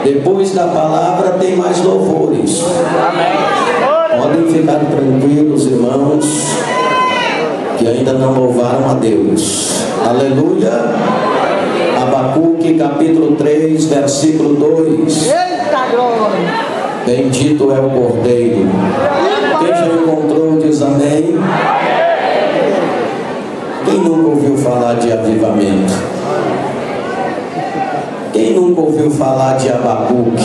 Depois da palavra tem mais louvores. Podem ficar tranquilos, irmãos, que ainda não louvaram a Deus. Aleluia. Abacuque capítulo 3, versículo 2. Bendito é o Cordeiro. Quem já encontrou diz amém. Quem nunca ouviu falar de avivamento? Quem nunca ouviu falar de Abacuque?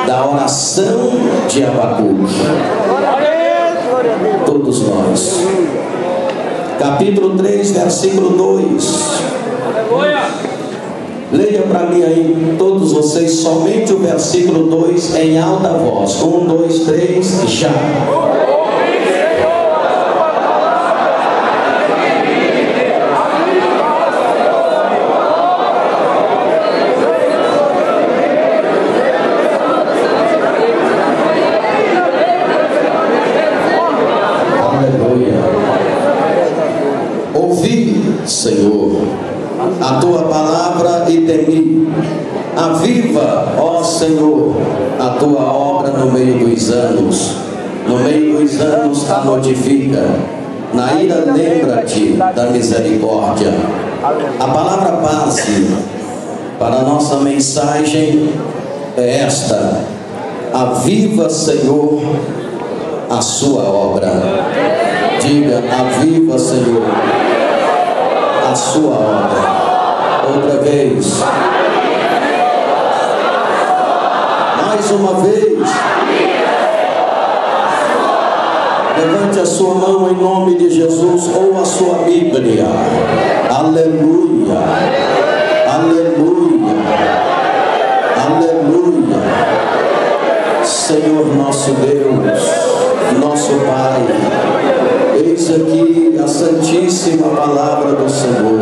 Da oração de Abacuque? Todos nós. Capítulo 3, versículo 2. Leia para mim aí, todos vocês, somente o versículo 2 em alta voz. 1, 2, 3, já. Senhor, a tua palavra e temi. Aviva, ó Senhor, a tua obra no meio dos anos. No meio dos anos a notifica. Na ira lembra-te da misericórdia. A palavra base para a nossa mensagem é esta: aviva, Senhor, a sua obra. Diga: aviva, Senhor, a sua obra. Outra vez. Mais uma vez. Levante a sua mão em nome de Jesus ou a sua Bíblia. Aleluia. Aleluia. Aleluia. Senhor nosso Deus, nosso Pai, eis aqui a santíssima palavra do Senhor.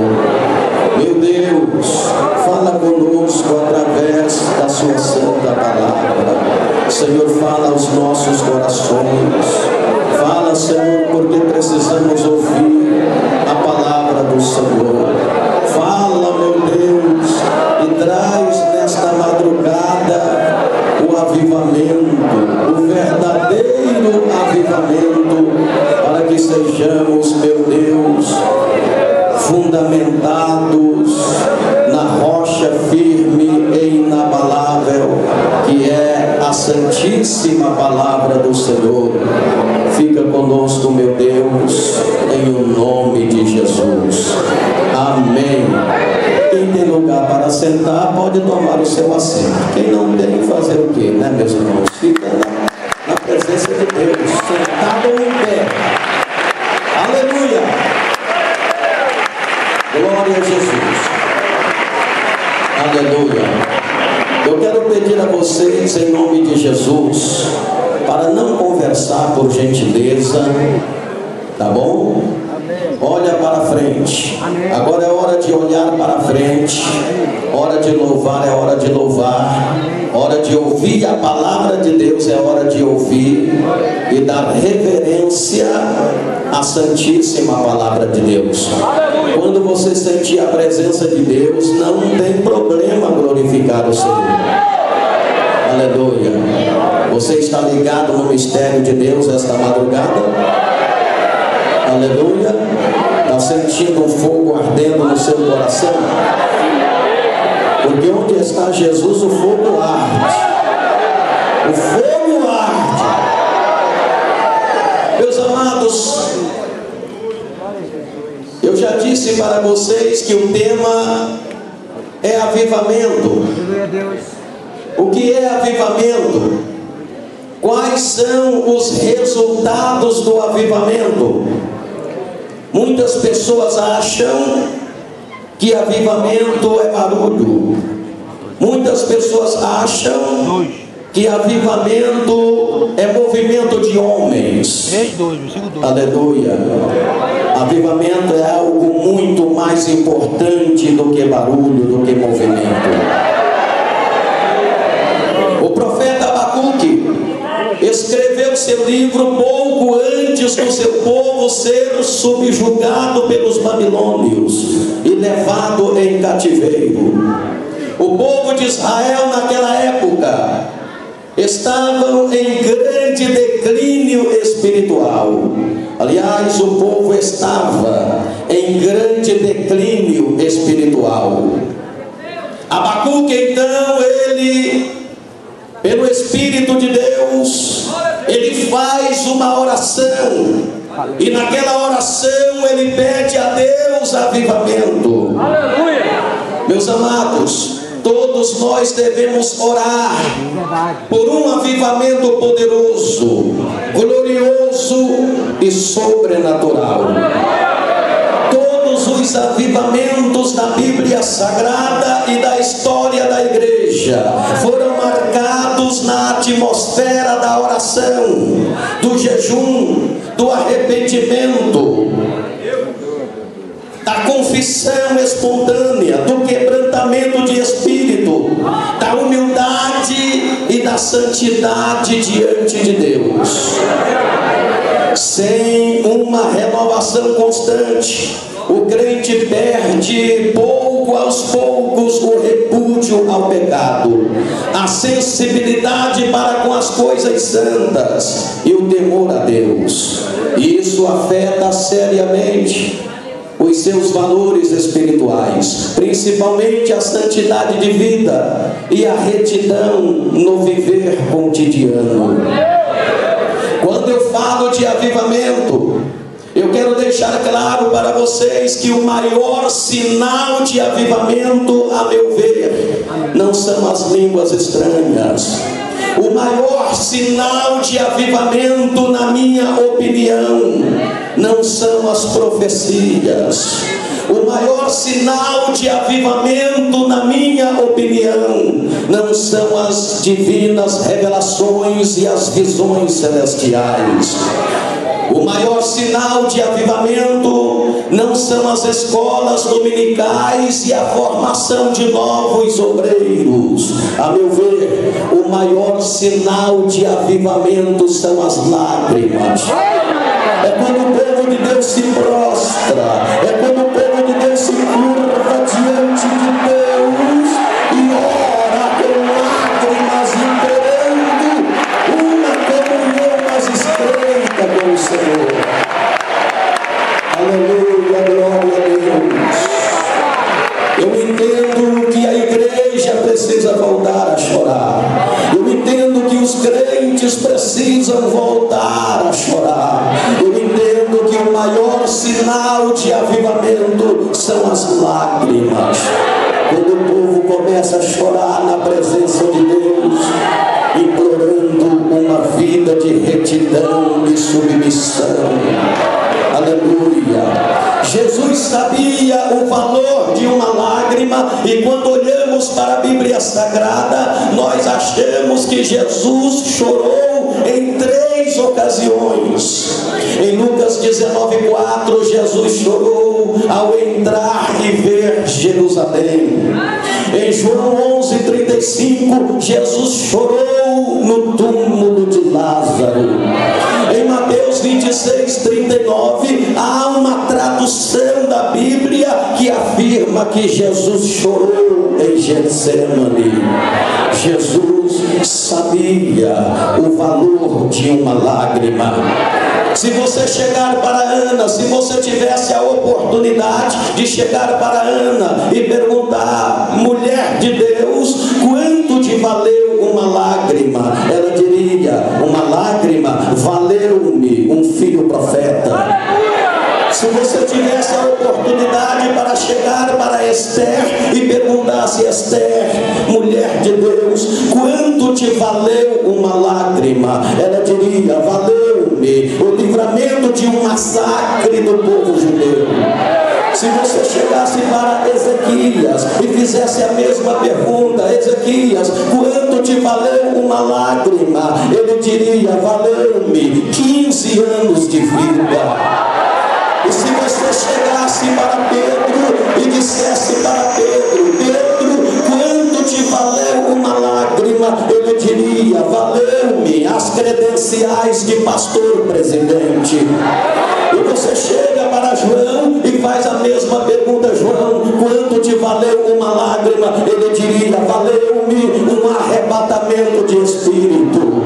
Meu Deus, fala conosco através da sua santa palavra. Senhor, fala aos nossos corações. Fala, Senhor, porque precisamos ouvir a palavra do Senhor. Fala, meu Deus, e traz nesta madrugada o avivamento, o verdadeiro avivamento, para que sejamos, meu Deus, fundamentados na rocha firme e inabalável, que é a santíssima palavra do Senhor. Fica conosco, meu Deus, em o nome de Jesus. Amém. Quem tem lugar para sentar pode tomar o seu assento. Quem não tem, fazer o quê, né, meus irmãos? Fica na presença de Deus, sentado ou em pé. Aleluia. Glória a Jesus. Aleluia. Eu quero pedir a vocês, em nome de Jesus, para não conversar por gentileza, tá bom? Olha para frente. Agora é hora de olhar para frente. Hora de louvar é hora de louvar. Hora de ouvir a palavra de Deus é hora de ouvir e dar reverência à santíssima palavra de Deus. Quando você sentir a presença de Deus, não tem problema glorificar o Senhor. Aleluia. Você está ligado no mistério de Deus esta madrugada? Aleluia. Está sentindo um fogo ardendo no seu coração? Porque onde está Jesus, o fogo arde. O fogo arde. Meus amados, eu já disse para vocês que o tema é avivamento. O que é avivamento? Quais são os resultados do avivamento? Muitas pessoas acham que avivamento é barulho. Muitas pessoas acham que avivamento é movimento de homens. Aleluia. Avivamento é algo muito mais importante do que barulho, do que movimento. O profeta Abacuque escreveu seu livro pouco antes do seu povo ser subjugado pelos babilônios e levado em cativeiro. O povo de Israel naquela época estavam em grande declínio espiritual. Aliás, o povo estava em grande declínio espiritual. Abacuque, então, ele, pelo Espírito de Deus, ele faz uma oração, e naquela oração ele pede a Deus avivamento. Aleluia! Meus amados, todos nós devemos orar por um avivamento poderoso, glorioso e sobrenatural. Todos os avivamentos da Bíblia Sagrada e da história da igreja foram marcados na atmosfera da oração, do jejum, do arrependimento, da confissão espontânea, do quebrantamento de espírito, da humildade e da santidade diante de Deus. Sem uma renovação constante, o crente perde pouco aos poucos o repúdio ao pecado, a sensibilidade para com as coisas santas e o temor a Deus. E isso afeta seriamente os seus valores espirituais, principalmente a santidade de vida e a retidão no viver cotidiano. Quando eu falo de avivamento, eu quero deixar claro para vocês que o maior sinal de avivamento, a meu ver, não são as línguas estranhas. O maior sinal de avivamento, na minha opinião, não são as profecias. O maior sinal de avivamento, na minha opinião, não são as divinas revelações e as visões celestiais. O maior sinal de avivamento não são as escolas dominicais e a formação de novos obreiros. A meu ver, o maior sinal de avivamento são as lágrimas. É quando o povo de Deus se prostra, é quando o povo de Deus se curva diante de Deus e ora com lágrimas, implorando uma comunhão mais estreita com o Senhor. Aleluia, glória a Deus. Eu entendo que a igreja precisa voltar a chorar. Eu entendo que os crentes precisam voltar a chorar. Eu entendo que o maior sinal de avivamento são as lágrimas. Quando o povo começa a chorar na presença de Deus, implorando uma vida de retidão e submissão. Aleluia. Jesus sabia o valor de uma lágrima, e quando olhamos para a Bíblia Sagrada, nós achamos que Jesus chorou em 3 ocasiões. Em Lucas 19:4, Jesus chorou ao entrar e ver Jerusalém. Em João 11:35, Jesus chorou no túmulo de Lázaro. Em Mateus 26:39, há uma tradução da Bíblia que afirma que Jesus chorou em Getsemane. Jesus sabia o valor de uma lágrima. Se você chegar para Ana, se você tivesse a oportunidade de chegar para Ana e perguntar: mulher de Deus, quanto te valeu uma lágrima? Ela diria: uma lágrima valeu-me um filho profeta. Se você tivesse a oportunidade para chegar para Esther e perguntasse: Esther, mulher de Deus, quanto te valeu uma lágrima? Ela diria: valeu-me o livramento de um massacre do povo judeu. Se você chegasse para Ezequias e fizesse a mesma pergunta: Ezequias, quanto te valeu uma lágrima? Ele diria: valeu-me 15 anos de vida. E se você chegasse para Pedro e dissesse para Pedro: Pedro, quanto te valeu uma lágrima? Ele diria: valeu-me as credenciais de pastor presidente. E você chega para João e faz a mesma pergunta: João, quanto te valeu uma lágrima, ele diria: valeu-me um arrebatamento de espírito.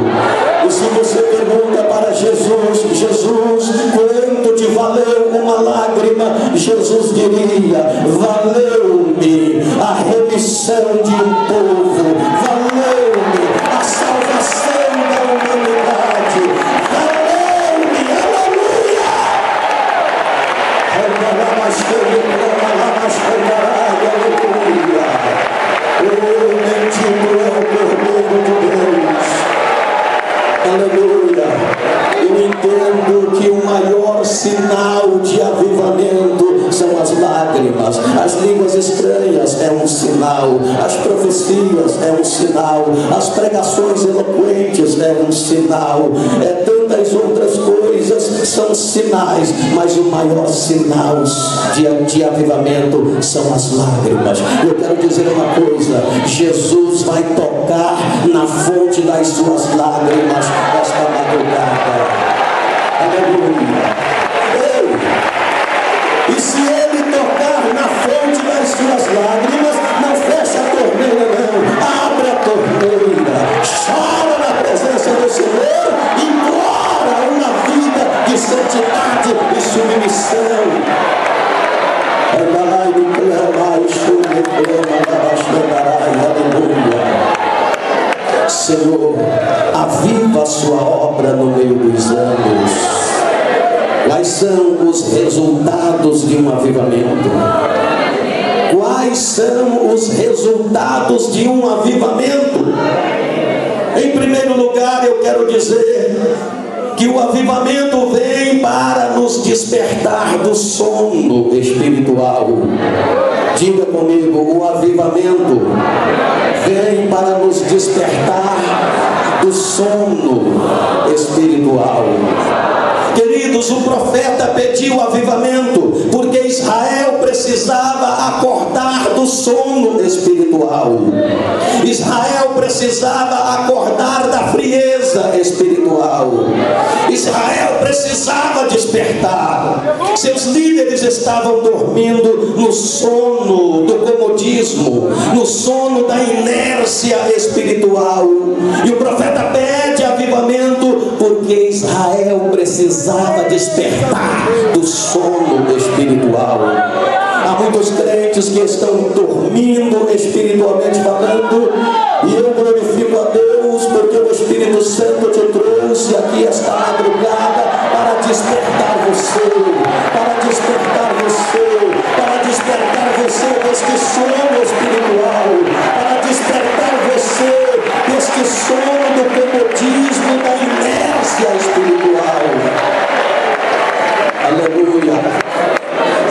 E se você pergunta para Jesus: Jesus, quanto te valeu uma lágrima? Jesus diria: valeu-me a remissão de um povo, valeu-me a salvação da humanidade, valeu-me, aleluia! Bendito é o Cordeiro de Deus. Aleluia. Eu entendo que o maior sinal de avivamento são as lágrimas. As línguas estranhas é um sinal, as profecias é um sinal, as pregações eloquentes é um sinal, tantas outras coisas são sinais, mas o maior sinal de avivamento são as lágrimas. Eu quero dizer uma coisa: Jesus vai tocar na fonte das suas lágrimas esta madrugada. Aleluia. E se ele tocar na fonte das suas lágrimas, não fecha a torneira não, abre a torneira, chora na presença do Senhor, implora uma vida de santidade e submissão. Senhor, aviva a sua obra no meio dos anos. Quais são os resultados de um avivamento? Quais são os resultados de um avivamento? Em primeiro lugar, eu quero dizer que o avivamento vem para nos despertar do sono espiritual. Diga comigo: o avivamento vem para nos despertar do sono espiritual. Queridos, o profeta pediu avivamento porque Israel precisava acordar do sono espiritual. Israel precisava acordar da frieza espiritual. Israel precisava despertar. Seus líderes estavam dormindo no sono do comodismo, no sono da inércia espiritual. E o profeta pede avivamento porque Israel precisava despertar do sono espiritual. Há muitos crentes que estão dormindo espiritualmente falando, e eu glorifico a Deus porque o Espírito Santo te trouxe aqui esta madrugada para despertar você, para despertar você, para despertar você deste sono espiritual, para despertar você deste sono do comodismo, da inércia espiritual. Aleluia.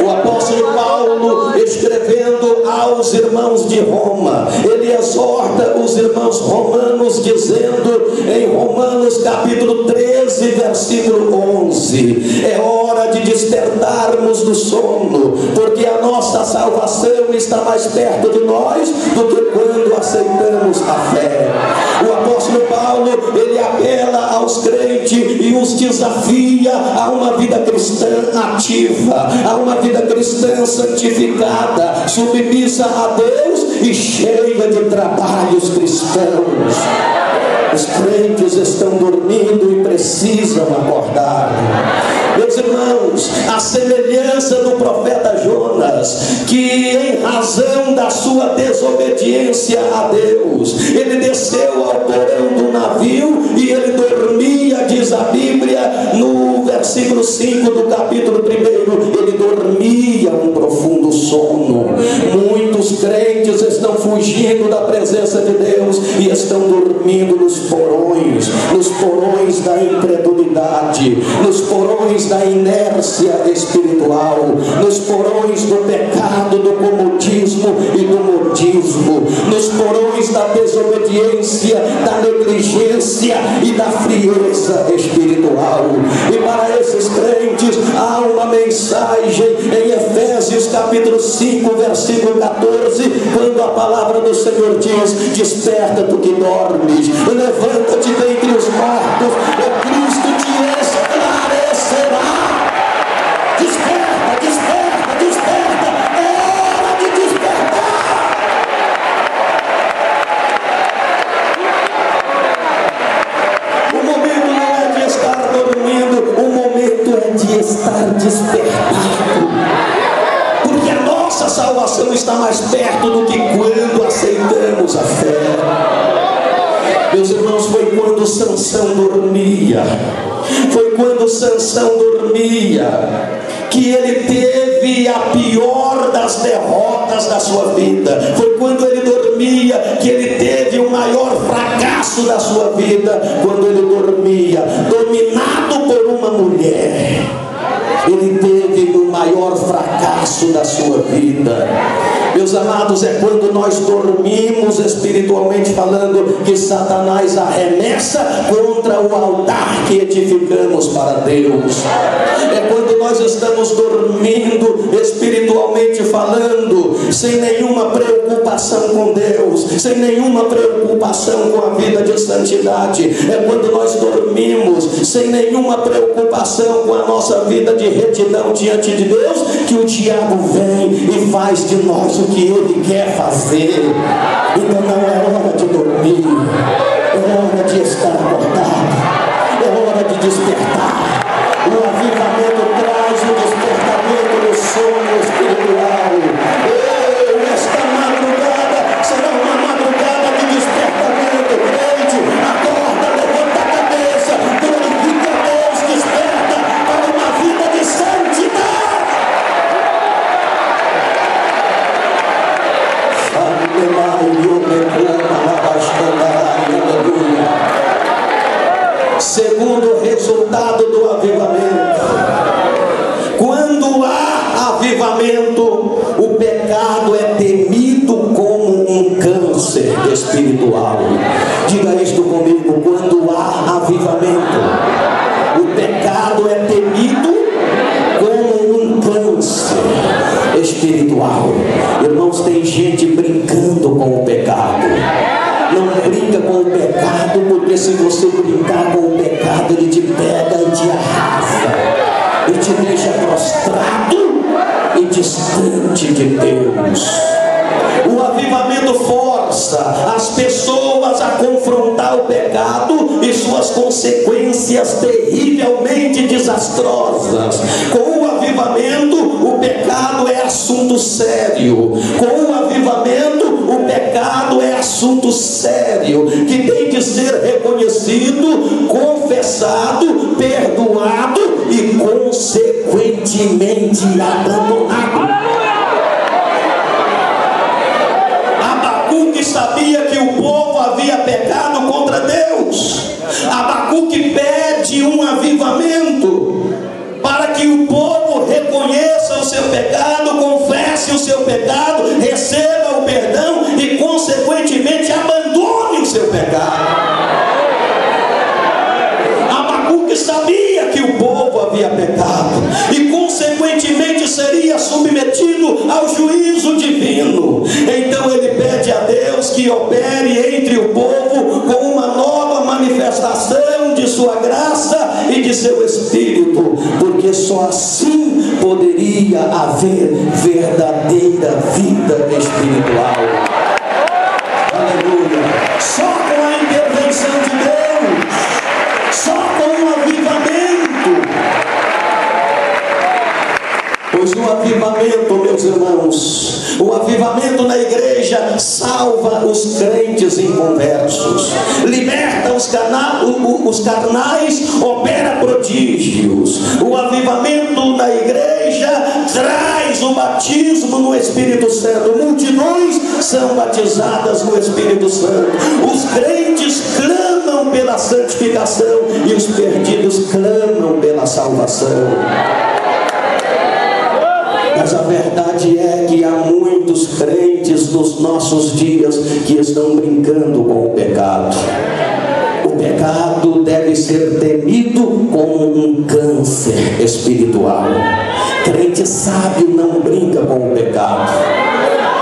O apóstolo Paulo, escrevendo aos irmãos de Roma, ele exorta os irmãos romanos, dizendo em Romanos capítulo 13, versículo 11: é hora de despertarmos do sono, porque a nossa salvação está mais perto de nós do que quando aceitamos a fé. O apóstolo Paulo, ele apela aos crentes e os desafia a uma vida cristã ativa, a uma vida cristã santificada, submissa a Deus e cheia de trabalhos cristãos. Os crentes estão dormindo e precisam acordar. Meus irmãos, a semelhança do profeta Jonas, que em razão da sua desobediência a Deus, ele desceu ao porão do navio e ele dormia, diz a Bíblia, no versículo 5 do capítulo 1, ele dormia um profundo sono. Muitos crentes estão fugindo da presença de Deus e estão dormindo nos porões da incredulidade, nos porões da inércia espiritual, nos porões do pecado, do comodismo e do modismo, nos porões da desobediência, da negligência e da frieza espiritual. E para esses crentes há uma mensagem em Efésios capítulo 5, versículo 14, quando a palavra do Senhor diz: desperta tu que dormes, levanta-te dentre os mortos, e Cristo te esclarecerá. Desperta, desperta, desperta, é hora de despertar. fé. Meus irmãos, foi quando Sansão dormia, foi quando Sansão dormia, que ele teve a pior das derrotas da sua vida. Foi quando ele dormia que ele teve o maior fracasso da sua vida. Quando ele dormia, dominado por uma mulher, ele teve o maior fracasso da sua vida. Meus amados, é quando nós dormimos espiritualmente falando que Satanás arremessa contra o altar que edificamos para Deus. É quando nós estamos dormindo espiritualmente falando, sem nenhuma preocupação com Deus, sem nenhuma preocupação com a vida de santidade. É quando nós dormimos sem nenhuma preocupação com a nossa vida de retidão diante de Deus, que o diabo vem e faz de nós o que ele quer fazer. Então não é hora de dormir, é hora de estar acordado, é hora de despertar. O avivamento traz o despertamento do sono espiritual. Esta madrugada será uma madrugada de despertamento. Crente, acorda, levanta a cabeça, glorifica a Deus, desperta para uma vida de santidade. Segundo resultado do avivamento: quando há avivamento, o pecado é temido como um câncer espiritual. Diga isto comigo: quando há avivamento, o pecado é temido como um câncer espiritual. Irmãos, tem gente brincando com o pecado. Não brinca com o pecado, porque se você brincar com o pecado, ele te pega e te arrasa, e te deixa prostrado e distante de Deus. O avivamento força as pessoas a confrontar o pecado e suas consequências terrivelmente desastrosas. Com o avivamento, o pecado é assunto sério. Com o avivamento, o pecado é assunto sério, que tem de ser reconhecido, confessado, perdoado e consequentemente abandonado. Abacuque sabia que o povo havia pecado contra Deus. Abacuque pede um avivamento para que o povo reconheça o seu pecado, confesse o seu pecado, receba o perdão e consequentemente abandone o seu pecado. Abacuque sabia que o povo havia pecado e consequentemente seria submetido ao juízo divino. Então ele pede a Deus que opere entre o povo com uma nova manifestação de sua graça e de seu Espírito, porque só assim poderia haver verdadeira vida espiritual. Aleluia! Só com a intervenção de Deus, só com o avivamento. Pois o avivamento, meus irmãos, o avivamento na igreja salva os crentes inconversos, liberta os carnais, opera prodígios. O avivamento na igreja traz o batismo no Espírito Santo. Multidões são batizadas no Espírito Santo. Os crentes clamam pela santificação e os perdidos clamam pela salvação. Mas a verdade é que há muitos crentes nos nossos dias que estão brincando com o pecado. O pecado deve ser temido como um câncer espiritual. Crente sábio não brinca com o pecado.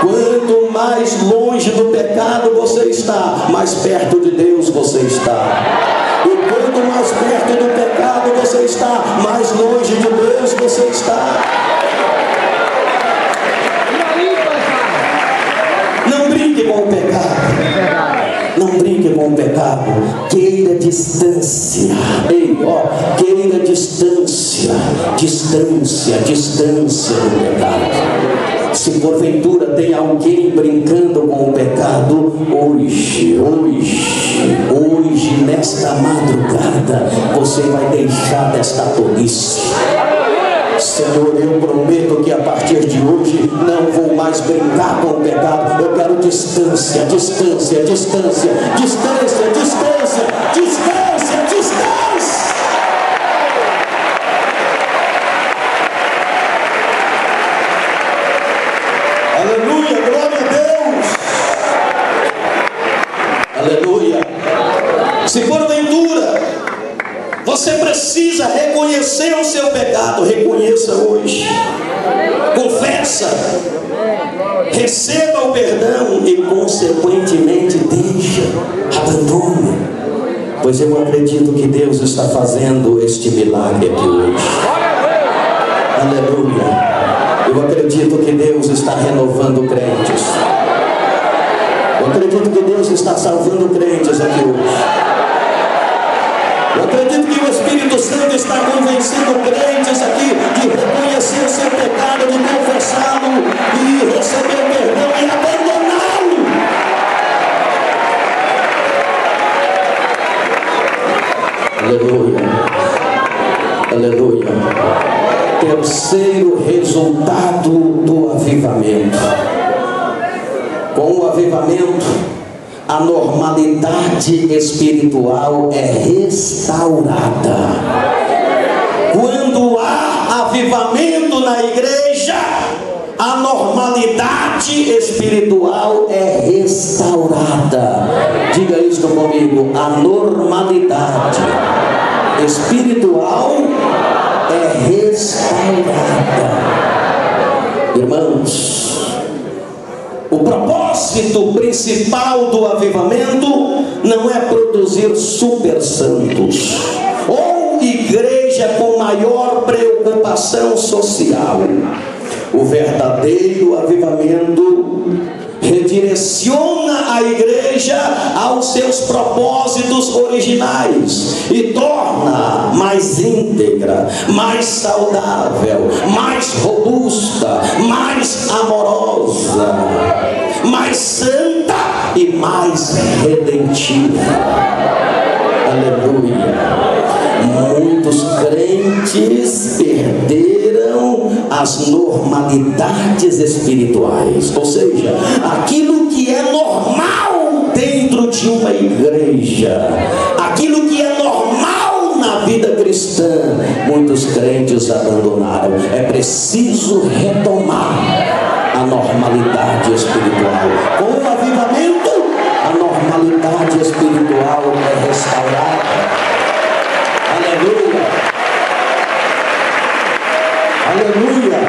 Quanto mais longe do pecado você está, mais perto de Deus você está. E quanto mais perto do pecado você está, mais longe de Deus você está. Não brinque com o pecado. Não brinque com o pecado. Queira distância. Ei, ó, queira distância. Distância do pecado. Se porventura tem alguém brincando com o pecado, hoje, nesta madrugada, você vai deixar desta tolice. Senhor, eu prometo que a partir de hoje não vou mais brincar com o pecado. Eu quero distância, distância, distância, distância, distância, distância, distância. Aleluia, glória a Deus. Aleluia. Se porventura você precisa reconhecer o seu pecado, reconheça hoje. Confessa, receba o perdão e consequentemente deixa, abandone. Pois eu acredito que Deus está fazendo este milagre aqui hoje. Aleluia. Eu acredito que Deus está renovando crentes. Eu acredito que Deus está salvando crentes aqui hoje. Eu acredito que o Espírito Santo está convencendo crentes aqui de reconhecer o seu pecado, de confessá-lo e receber o perdão e abandoná-lo. Aleluia. Aleluia. Terceiro resultado do avivamento. Com o avivamento, a normalidade espiritual é restaurada. Quando há avivamento na igreja, a normalidade espiritual é restaurada. Diga isso comigo: a normalidade espiritual é restaurada. Irmãos, o propósito principal do avivamento não é produzir super santos ou igreja com maior preocupação social. O verdadeiro avivamento redireciona a igreja aos seus propósitos originais e torna mais íntegra, mais saudável, mais robusta, mais amorosa, mais santa e mais redentiva. Aleluia. Muitos crentes perderam as normalidades espirituais, ou seja, aquilo que é normal dentro de uma igreja, aquilo que é normal na vida cristã, muitos crentes abandonaram. É preciso retomar a normalidade espiritual. Com o avivamento, a normalidade espiritual é restaurada. Aleluia. Aleluia.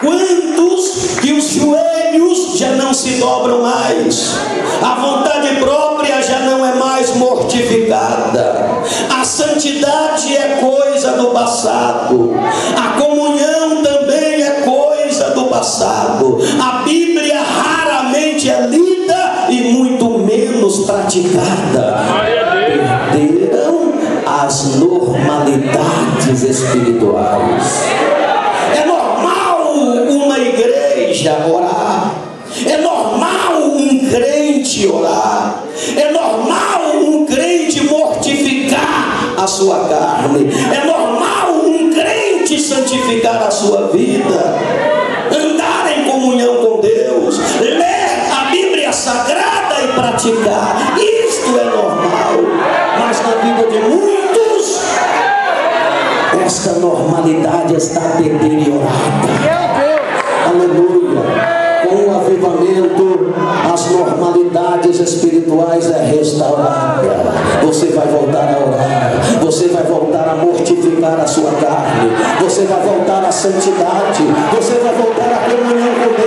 Quantos que os joelhos já não se dobram mais, a vontade própria já não é mais mortificada, a santidade é coisa do passado, a comunhão também é coisa do passado, a Bíblia raramente é lida e muito menos praticada. Perderam as normalidades espirituais. É normal uma igreja orar, é normal um crente orar, é normal um crente mortificar a sua carne, é normal um crente santificar a sua vida, andar em comunhão com Deus, ler a Bíblia Sagrada e praticar. Isto é normal, mas na vida de muitos esta normalidade está deteriorada. Aleluia. Com o avivamento, as normalidades espirituais é restaurada. Você vai voltar a orar, você vai voltar a mortificar a sua carne, você vai voltar à santidade, você vai voltar à comunhão com